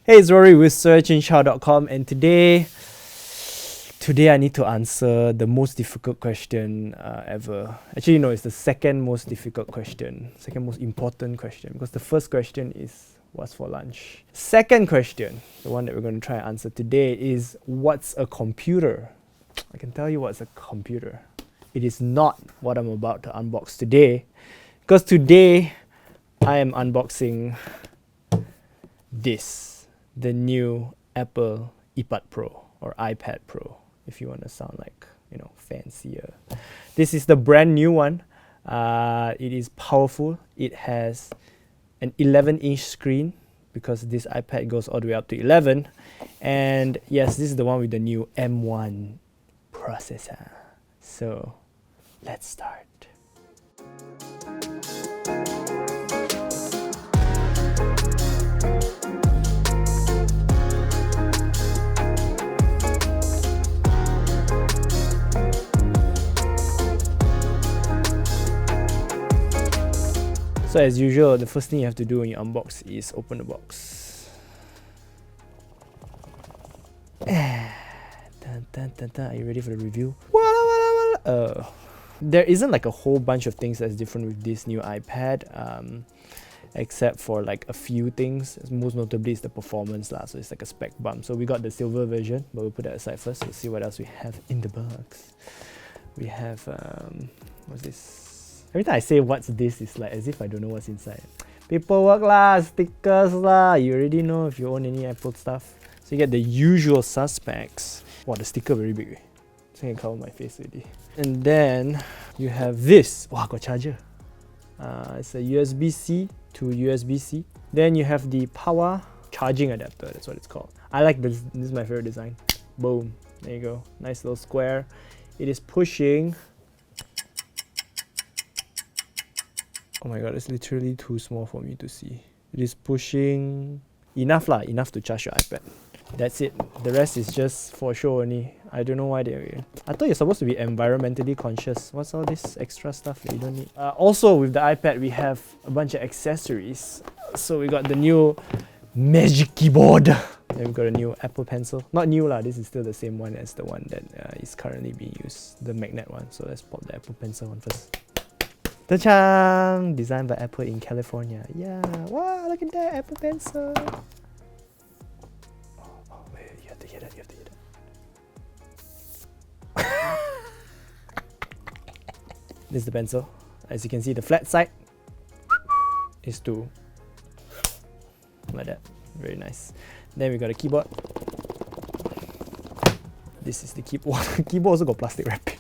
Hey, it's Rory with searchandchow.com, and today I need to answer the most difficult question ever. Actually, no, it's the second most difficult question, second most important question, because the first question is what's for lunch. Second question, the one that we're going to try and answer today, is what's a computer? I can tell you what's a computer. It is not what I'm about to unbox today, because today I am unboxing this, the new Apple iPad Pro or iPad Pro, if you want to sound like, fancier. This is the brand new one. It is powerful. It has an 11-inch screen because this iPad goes all the way up to 11. And yes, this is the one with the new M1 processor. So let's start. So as usual, the first thing you have to do when you unbox is open the box. Dun, dun, dun, dun. Are you ready for the review? There isn't like a whole bunch of things that's different with this new iPad, except for like a few things. Most notably is the performance so it's like a spec bump. So we got the silver version, but we'll put that aside first. Let's see what else we have in the box. We have what's this? Every time I say what's this, it's like as if I don't know what's inside. Paperwork lah, stickers lah. You already know if you own any Apple stuff. So you get the usual suspects. Wow, the sticker very big. So I can cover my face already. And then you have this. Wow, got charger. It's a USB-C to USB-C. Then you have the power charging adapter. That's what it's called. I like this. This is my favorite design. Boom. There you go. Nice little square. It is pushing. Oh my god, it's literally too small for me to see. It is pushing enough to charge your iPad. That's it. The rest is just for show only. I don't know why they're... I thought you're supposed to be environmentally conscious. What's all this extra stuff that you don't need? Also, with the iPad, we have a bunch of accessories. So we got the new Magic Keyboard. Then we've got a new Apple Pencil. Not new lah, this is still the same one as the one that is currently being used. The magnet one. So let's pop the Apple Pencil one first. Ta-chang! Designed by Apple in California. Yeah, wow, look at that, Apple Pencil. Oh, wait, you have to hear that, This is the pencil. As you can see, the flat side is to like that. Very nice. Then we got a keyboard. This is the keyboard. Keyboard also got plastic wrapping.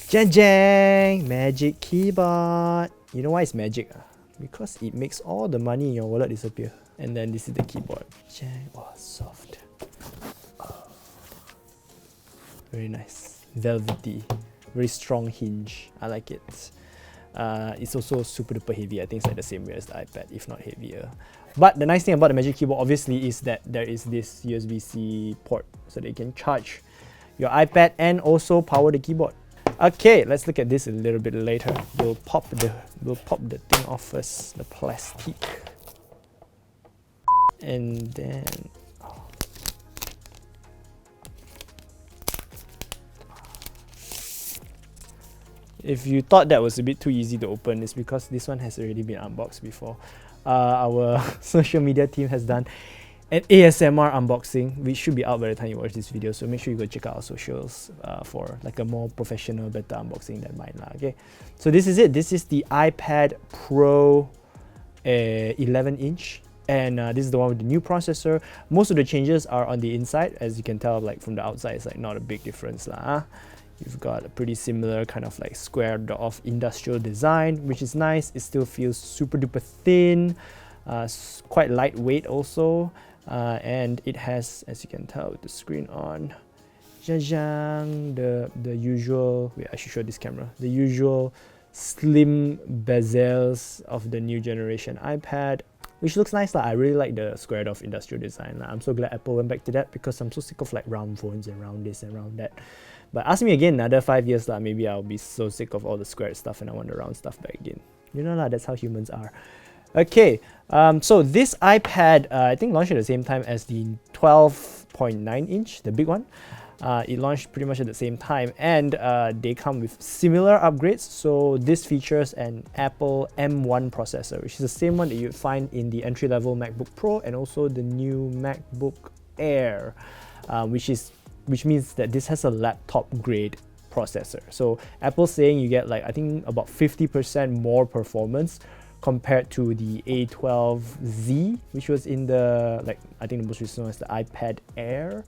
Jang jang! Magic keyboard. You know why it's magic? Because it makes all the money in your wallet disappear. And then this is the keyboard. Jang. Oh, soft. Oh. Very nice. Velvety. Very strong hinge. I like it. It's also super duper heavy. I think it's like the same way as the iPad, if not heavier. But the nice thing about the Magic Keyboard obviously is that there is this USB-C port so that you can charge your iPad and also power the keyboard. Okay, let's look at this a little bit later. We'll pop the thing off first, the plastic. And then if you thought that was a bit too easy to open, it's because this one has already been unboxed before. Our social media team has done an ASMR unboxing, which should be out by the time you watch this video. So make sure you go check out our socials for like a more professional, better unboxing than mine lah. Okay, so this is it. This is the iPad Pro 11-inch. And this is the one with the new processor. Most of the changes are on the inside. As you can tell, like from the outside, it's like not a big difference lah. You've got a pretty similar kind of like squared off industrial design, which is nice. It still feels super duper thin, quite lightweight also. And it has, as you can tell with the screen on, the usual, wait, I should show this camera, the usual slim bezels of the new generation iPad, which looks nice lah. I really like the squared off industrial design lah. I'm so glad Apple went back to that because I'm so sick of like round phones and round this and round that. But ask me again another 5 years lah, maybe I'll be so sick of all the squared stuff and I want the round stuff back again. You know lah, that's how humans are. Okay, so this iPad, I think launched at the same time as the 12.9 inch, the big one. It launched pretty much at the same time, and they come with similar upgrades. So this features an Apple M1 processor, which is the same one that you'd find in the entry-level MacBook Pro and also the new MacBook Air, which means that this has a laptop grade processor. So Apple's saying you get like, I think about 50% more performance compared to the A12Z, which was in the, like, I think the most recent one is the iPad Air.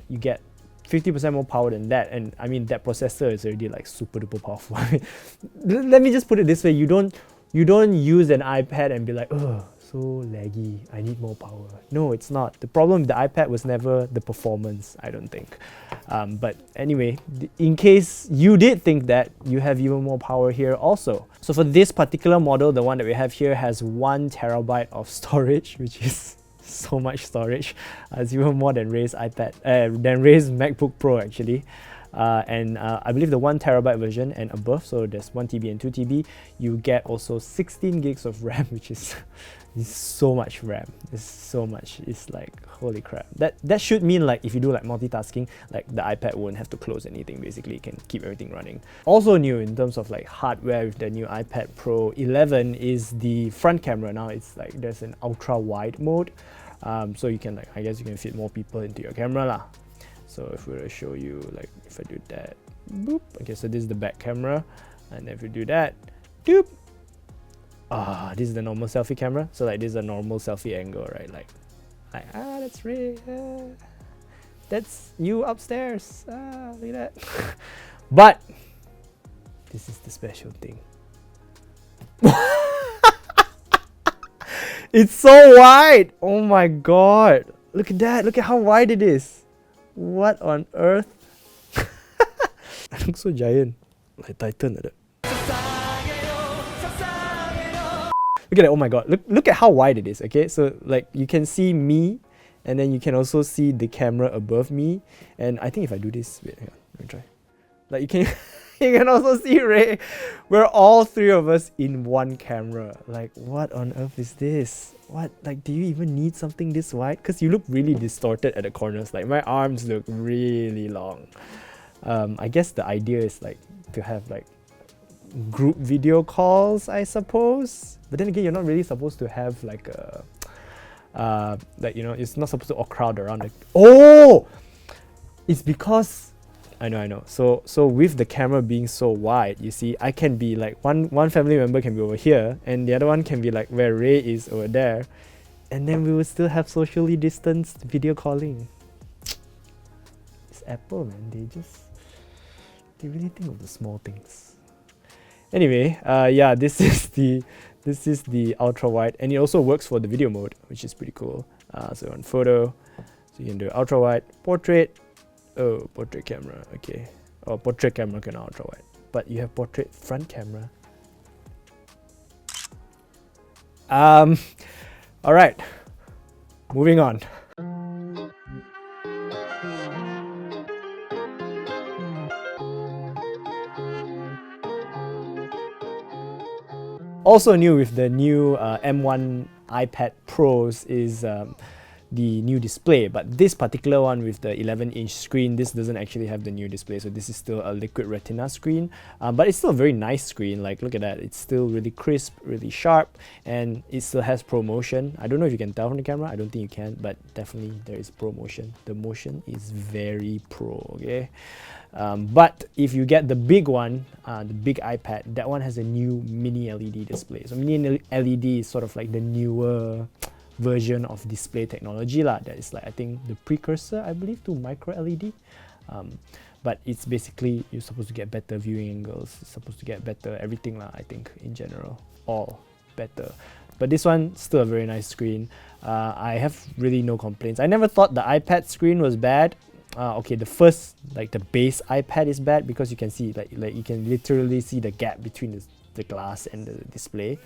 You get 50% more power than that, and I mean that processor is already like super duper powerful. Let me just put it this way: you don't use an iPad and be like, oh, so laggy, I need more power. No, it's not. The problem with the iPad was never the performance, I don't think. But anyway, in case you did think that, you have even more power here also. So for this particular model, the one that we have here has 1 terabyte of storage, which is so much storage. It's even more than Ray's MacBook Pro actually. I believe the 1 terabyte version and above, so there's 1 TB and 2 TB, you get also 16 gigs of RAM, which is so much RAM. It's so much. It's like, holy crap. That should mean like if you do like multitasking, like the iPad won't have to close anything. Basically, it can keep everything running. Also new in terms of like hardware with the new iPad Pro 11 is the front camera. Now it's like there's an ultra wide mode, so you can like, I guess you can fit more people into your camera lah. So if we were to show you, like if I do that, boop. Okay, so this is the back camera, and if you do that, doop. This is the normal selfie camera. So like this is a normal selfie angle, right? Like that's Ray. That's you upstairs. Look at that. But this is the special thing. It's so wide. Oh my god. Look at that. Look at how wide it is. What on earth? I look so giant. Like Titan like that. Look at that, oh my god. Look at how wide it is, okay? So like you can see me, and then you can also see the camera above me. And I think if I do this, wait, hang on, let me try. Like you can you can also see Ray. We're all 3 of us in one camera. Like what on earth is this? What, like, do you even need something this wide? Because you look really distorted at the corners. Like my arms look really long. I guess the idea is like to have like group video calls, I suppose. But then again, you're not really supposed to have like a like, you know, it's not supposed to all crowd around. Like, oh, it's because I know. So with the camera being so wide, you see, I can be like one family member can be over here, and the other one can be like where Ray is over there, and then we will still have socially distanced video calling. It's Apple, man. They really think of the small things. Anyway, yeah, this is the ultra wide, and it also works for the video mode, which is pretty cool. So on photo, so you can do ultra wide, portrait. Oh, portrait camera, okay. Oh, portrait camera can ultra wide, but you have portrait front camera. All right, moving on. Also new with the new M1 iPad Pros is the new display, but this particular one with the 11-inch screen, this doesn't actually have the new display, so this is still a liquid retina screen, but it's still a very nice screen. Like, look at that, it's still really crisp, really sharp, and it still has ProMotion. I don't know if you can tell from the camera, I don't think you can, but definitely there is ProMotion. The motion is very pro, okay? But if you get the big one, the big iPad, that one has a new mini LED display. So mini LED is sort of like the newer version of display technology lah. That is like, I think, the precursor, I believe, to micro LED. But it's basically, you're supposed to get better viewing angles, you're supposed to get better everything lah, I think, in general, all better. But this one, still a very nice screen. I have really no complaints. I never thought the iPad screen was bad. Okay, the first, like the base iPad is bad because you can see, like you can literally see the gap between the glass and the display.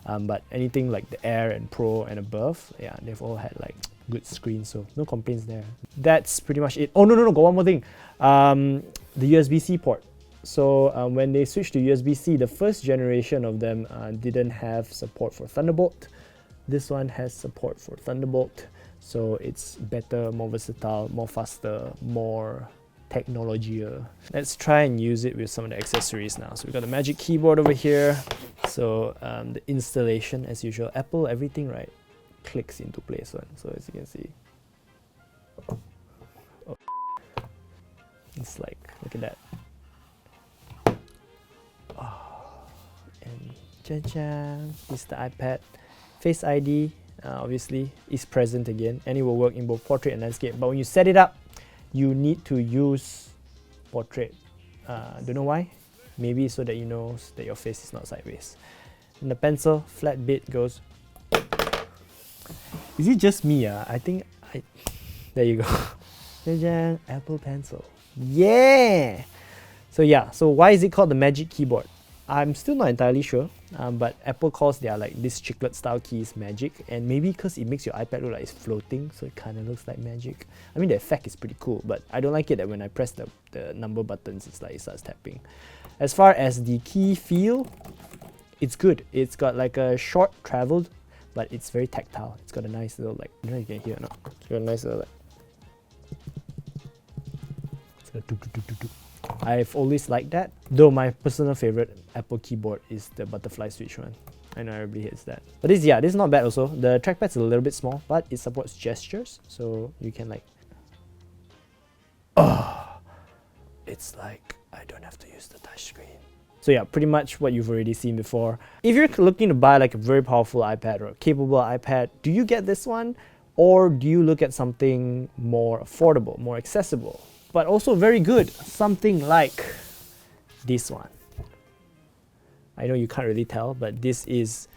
But anything like the Air and Pro and above, yeah, they've all had like good screens, so no complaints there. That's pretty much it. Oh no, got one more thing. The USB-C port. So when they switched to USB-C, the first generation of them didn't have support for Thunderbolt. This one has support for Thunderbolt, so it's better, more versatile, more faster, more technologier. Let's try and use it with some of the accessories now. So we've got the Magic Keyboard over here. So the installation, as usual, Apple, everything right clicks into place one. So as you can see, oh, it's like, look at that. Oh, and cha-cha, this is the iPad. Face ID, obviously, is present again, and it will work in both portrait and landscape. But when you set it up, you need to use portrait. Don't know why. Maybe so that you know that your face is not sideways. And the pencil, flat bit goes. Is it just me? I think there you go. Apple Pencil. Yeah! So why is it called the Magic Keyboard? I'm still not entirely sure, but Apple calls their like this chiclet style keys magic, and maybe because it makes your iPad look like it's floating, so it kind of looks like magic. I mean, the effect is pretty cool, but I don't like it that when I press the number buttons, it's like it starts tapping. As far as the key feel, it's good. It's got like a short travel, but it's very tactile. It's got a nice little like, I don't know if you can hear or not. It's got a nice little like, it's got a I've always liked that, though my personal favorite Apple keyboard is the butterfly switch one. I know everybody hates that. But this is not bad also. The trackpad's a little bit small, but it supports gestures, so you can like... Oh! It's like I don't have to use the touchscreen. So yeah, pretty much what you've already seen before. If you're looking to buy like a very powerful iPad or a capable iPad, do you get this one? Or do you look at something more affordable, more accessible, but also very good? Something like this one. I know you can't really tell, but this is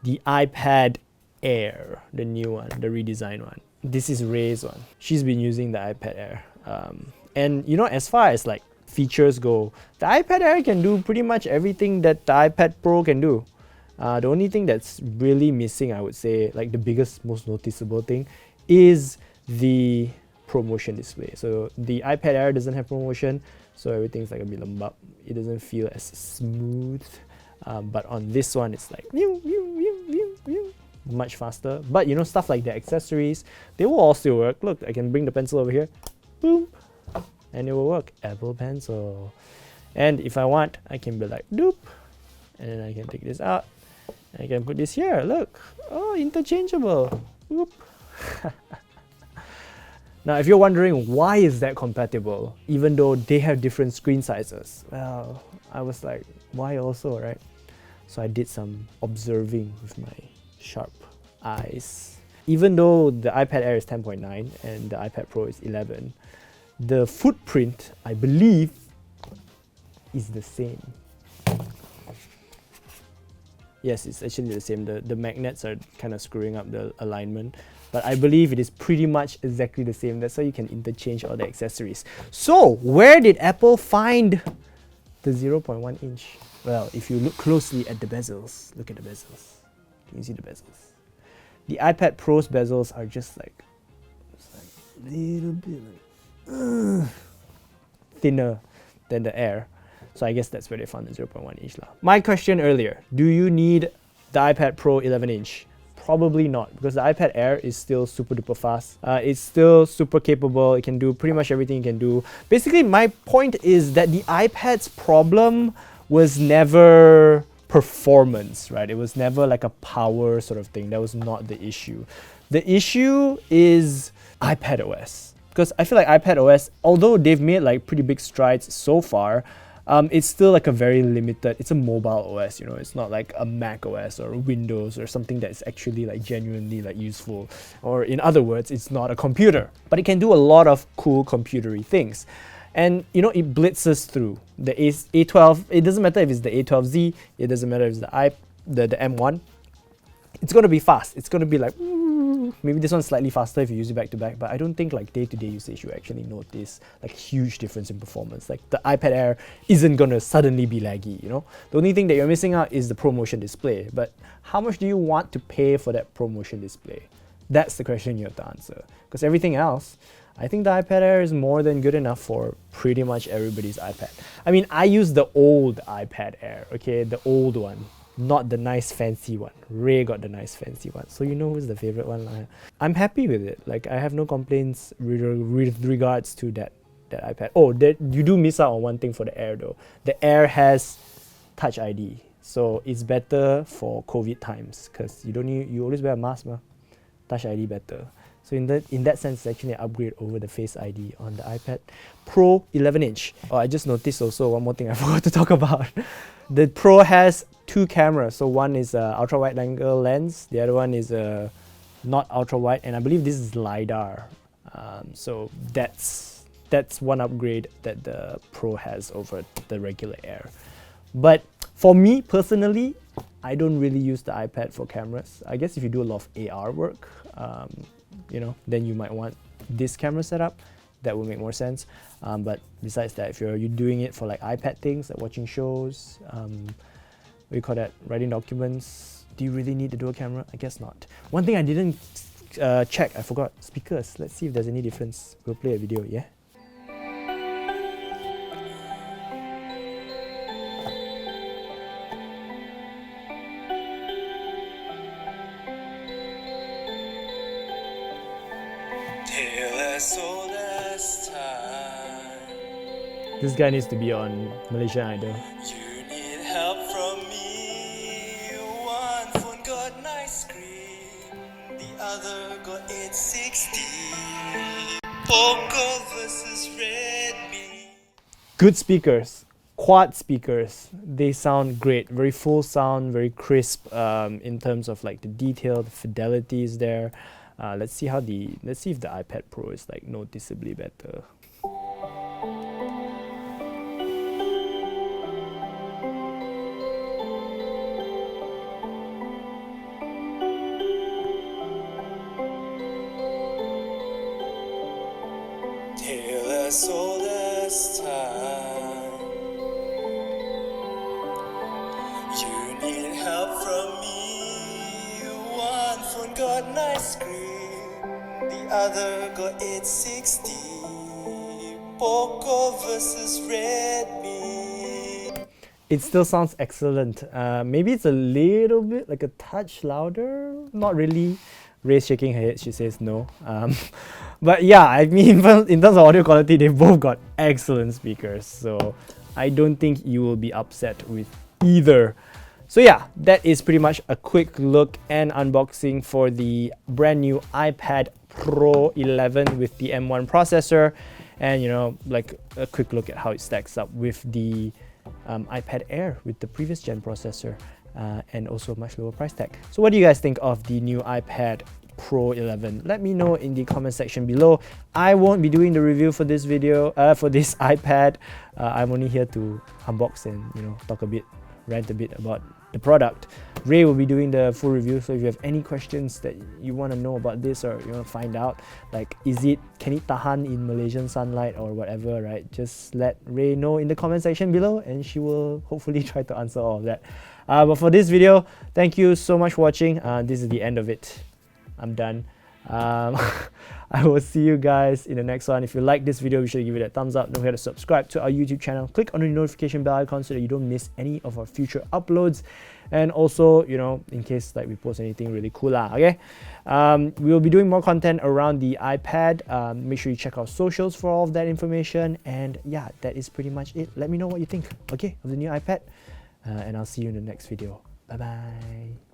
the iPad Air, the new one, the redesigned one. This is Ray's one. She's been using the iPad Air. And you know, as far as like features go, the iPad Air can do pretty much everything that the iPad Pro can do. The only thing that's really missing, I would say, like the biggest, most noticeable thing, is the ProMotion display. So the iPad Air doesn't have ProMotion, so everything's like a bit lembab. It doesn't feel as smooth. But on this one, it's like much faster. But you know, stuff like the accessories, they will all still work. Look, I can bring the pencil over here, boom, and it will work. Apple Pencil. And if I want, I can be like doop, and then I can take this out. I can put this here. Look, oh, interchangeable. Whoop. Now, if you're wondering why is that compatible, even though they have different screen sizes, well, I was like, why also, right? So I did some observing with my sharp eyes. Even though the iPad Air is 10.9 and the iPad Pro is 11, the footprint, I believe, is the same. Yes, it's actually the same. The magnets are kind of screwing up the alignment, but I believe it is pretty much exactly the same. That's why you can interchange all the accessories. So, where did Apple find the 0.1 inch? Well, if you look closely at the bezels, look at the bezels. Can you see the bezels? The iPad Pro's bezels are just like, a little bit like, thinner than the Air. So I guess that's where they found the 0.1 inch lah. My question earlier, do you need the iPad Pro 11 inch? Probably not, because the iPad Air is still super duper fast. It's still super capable. It can do pretty much everything it can do. Basically, my point is that the iPad's problem was never performance, right? It was never like a power sort of thing. That was not the issue. The issue is iPad OS. Because I feel like iPad OS, although they've made like pretty big strides so far, it's still like a very limited, it's a mobile OS, you know, it's not like a Mac OS or Windows or something that's actually like genuinely like useful. Or in other words, it's not a computer, but it can do a lot of cool computery things. And you know, it blitzes through the A12. It doesn't matter if it's the A12Z, it doesn't matter if it's the M1. It's going to be fast. It's going to be like, maybe this one's slightly faster if you use it back to back, but I don't think like day-to-day usage you actually notice like huge difference in performance. Like the iPad Air isn't going to suddenly be laggy, you know? The only thing that you're missing out is the ProMotion display. But how much do you want to pay for that ProMotion display? That's the question you have to answer. Because everything else, I think the iPad Air is more than good enough for pretty much everybody's iPad. I mean, I use the old iPad Air, okay, the old one, not the nice fancy one. Ray got the nice fancy one, so you know who's the favorite one. I'm happy with it. Like, I have no complaints with regards to that iPad. Oh, you do miss out on one thing for the Air though. The Air has Touch ID, so it's better for COVID times because you always wear a mask, Touch ID better. So in that sense, it's actually an upgrade over the Face ID on the iPad Pro 11-inch. Oh, I just noticed also one more thing I forgot to talk about. The Pro has two cameras. So one is a ultra wide angle lens, the other one is a not ultra wide, and I believe this is LiDAR. So that's one upgrade that the Pro has over the regular Air. But for me personally, I don't really use the iPad for cameras. I guess if you do a lot of AR work, then you might want this camera setup. That will make more sense. But besides that, if you're doing it for like iPad things, like watching shows, what do you call that, writing documents, do you really need to do a camera? I guess not. One thing I didn't check, I forgot, speakers. Let's see if there's any difference. We'll play a video, yeah? This guy needs to be on Malaysian Idol. You need help from me. One phone got nice screen, the other got 860. Poco versus Redmi. Good speakers, quad speakers. They sound great. Very full sound, very crisp in terms of like the detail, the fidelity is there. Let's see if the iPad Pro is like noticeably better. As old as time. You need help from me. One phone got nice screen, the other got 860. Poco versus Redmi. It still sounds excellent. Maybe it's a little bit like a touch louder. Not really. Ray's shaking her head. She says no. But yeah, I mean, in terms of audio quality, they've both got excellent speakers. So I don't think you will be upset with either. So yeah, that is pretty much a quick look and unboxing for the brand new iPad Pro 11 with the M1 processor. And like a quick look at how it stacks up with the iPad Air with the previous gen processor. And also much lower price tag. So what do you guys think of the new iPad Pro 11? Let me know in the comment section below. I won't be doing the review for this video, for this iPad. I'm only here to unbox and rant a bit about the product. Ray will be doing the full review, so if you have any questions that you want to know about this or you want to find out, like can it tahan in Malaysian sunlight or whatever, right? Just let Ray know in the comment section below and she will hopefully try to answer all of that. But for this video, thank you so much for watching. This is the end of it. I'm done. I will see you guys in the next one. If you like this video, be sure to give it a thumbs up. Don't forget to subscribe to our YouTube channel. Click on the notification bell icon so that you don't miss any of our future uploads. And also, in case like we post anything really cool, okay? We will be doing more content around the iPad. Make sure you check our socials for all of that information. And yeah, that is pretty much it. Let me know what you think, okay, of the new iPad. And I'll see you in the next video. Bye bye.